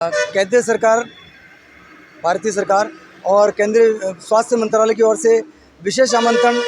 केंद्रीय सरकार, भारतीय सरकार और केंद्रीय स्वास्थ्य मंत्रालय की ओर से विशेष आमंत्रण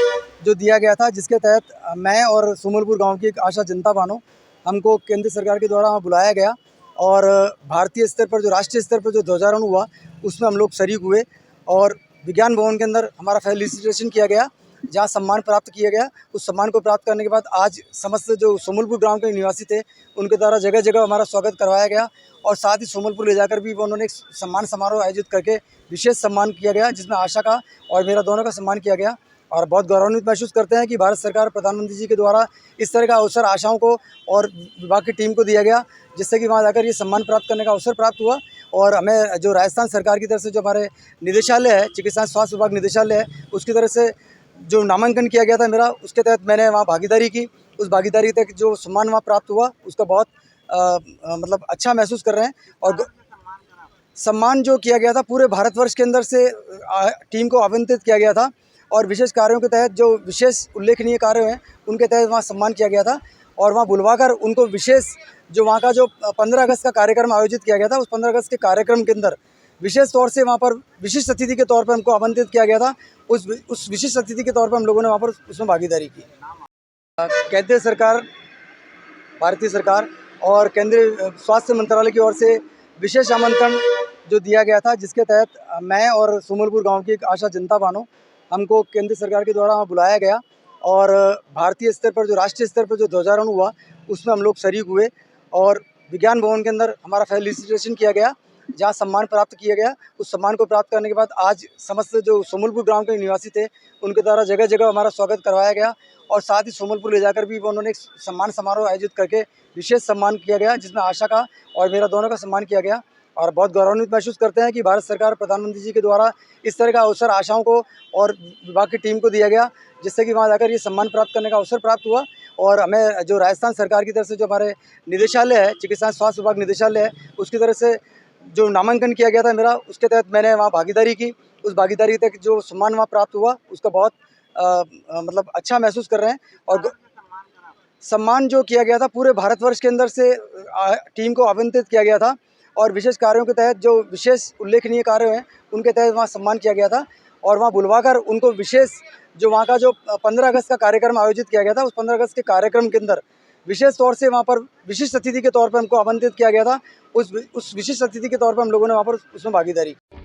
जो दिया गया था, जिसके तहत मैं और सुमलपुर गांव की एक आशा जनता बानो हमको केंद्र सरकार के द्वारा वहाँ बुलाया गया और भारतीय स्तर पर जो राष्ट्रीय स्तर पर जो ध्वजारोहण हुआ उसमें हम लोग शरीक हुए और विज्ञान भवन के अंदर हमारा फेलिसिटेशन किया गया, जहाँ सम्मान प्राप्त किया गया। उस सम्मान को प्राप्त करने के बाद आज समस्त जो सुमलपुर गांव के निवासी थे उनके द्वारा जगह जगह हमारा स्वागत करवाया गया और साथ ही सुमलपुर ले जाकर भी उन्होंने एक सम्मान समारोह आयोजित करके विशेष सम्मान किया गया, जिसमें आशा का और मेरा दोनों का सम्मान किया गया। और बहुत गौरवान्वित महसूस करते हैं कि भारत सरकार प्रधानमंत्री जी के द्वारा इस तरह का अवसर आशाओं को और विभाग की टीम को दिया गया, जिससे कि वहाँ जाकर ये सम्मान प्राप्त करने का अवसर प्राप्त हुआ। और हमें जो राजस्थान सरकार की तरफ से जो हमारे निदेशालय है, चिकित्सा स्वास्थ्य विभाग निदेशालय है, उसकी तरफ से जो नामांकन किया गया था मेरा, उसके तहत मैंने वहाँ भागीदारी की। उस भागीदारी तक जो सम्मान वहाँ प्राप्त हुआ उसका बहुत मतलब अच्छा महसूस कर रहे हैं। और सम्मान जो किया गया था पूरे भारतवर्ष के अंदर से टीम को आवंटित किया गया था और विशेष कार्यों के तहत जो विशेष उल्लेखनीय कार्य हैं उनके तहत वहाँ सम्मान किया गया था। और वहाँ बुलवाकर उनको विशेष जो वहाँ का जो 15 अगस्त का कार्यक्रम आयोजित किया गया था, उस 15 अगस्त के कार्यक्रम के अंदर विशेष तौर से वहाँ पर विशिष्ट अतिथि के तौर पर हमको आमंत्रित किया गया था। उस विशिष्ट अतिथि के तौर पर हम लोगों ने वहाँ पर उसमें भागीदारी की। केंद्रीय सरकार, भारतीय सरकार और केंद्रीय स्वास्थ्य मंत्रालय की ओर से विशेष आमंत्रण जो दिया गया था, जिसके तहत मैं और सुमलपुर गांव की एक आशा जनता बानो हमको केंद्र सरकार के द्वारा वहाँ बुलाया गया और भारतीय स्तर पर जो राष्ट्रीय स्तर पर जो ध्वजारोहण हुआ उसमें हम लोग शरीक हुए और विज्ञान भवन के अंदर हमारा फेलिसिटेशन किया गया, जहाँ सम्मान प्राप्त किया गया। उस सम्मान को प्राप्त करने के बाद आज समस्त जो सुमलपुर गांव के निवासी थे उनके द्वारा जगह जगह हमारा स्वागत करवाया गया और साथ ही सुमलपुर ले जाकर भी उन्होंने एक सम्मान समारोह आयोजित करके विशेष सम्मान किया गया, जिसमें आशा का और मेरा दोनों का सम्मान किया गया। और बहुत गौरवान्वित महसूस करते हैं कि भारत सरकार प्रधानमंत्री जी के द्वारा इस तरह का अवसर आशाओं को और विभाग की टीम को दिया गया, जिससे कि वहाँ जाकर ये सम्मान प्राप्त करने का अवसर प्राप्त हुआ। और हमें जो राजस्थान सरकार की तरफ से जो हमारे निदेशालय है, चिकित्सा स्वास्थ्य विभाग निदेशालय है, उसकी तरफ से जो नामांकन किया गया था मेरा, उसके तहत मैंने वहाँ भागीदारी की। उस भागीदारी तक जो सम्मान वहाँ प्राप्त हुआ उसका बहुत मतलब अच्छा महसूस कर रहे हैं। और सम्मान जो किया गया था पूरे भारतवर्ष के अंदर से टीम को आवंटित किया गया था और विशेष कार्यों के तहत जो विशेष उल्लेखनीय कार्य हैं उनके तहत वहाँ सम्मान किया गया था। और वहाँ बुलवाकर उनको विशेष जो वहाँ का जो 15 अगस्त का कार्यक्रम आयोजित किया गया था, उस 15 अगस्त के कार्यक्रम के अंदर विशेष तौर से वहाँ पर विशिष्ट अतिथि के तौर पर हमको आमंत्रित किया गया था। उस विशिष्ट अतिथि के तौर पर हम लोगों ने वहाँ पर उसमें भागीदारी की।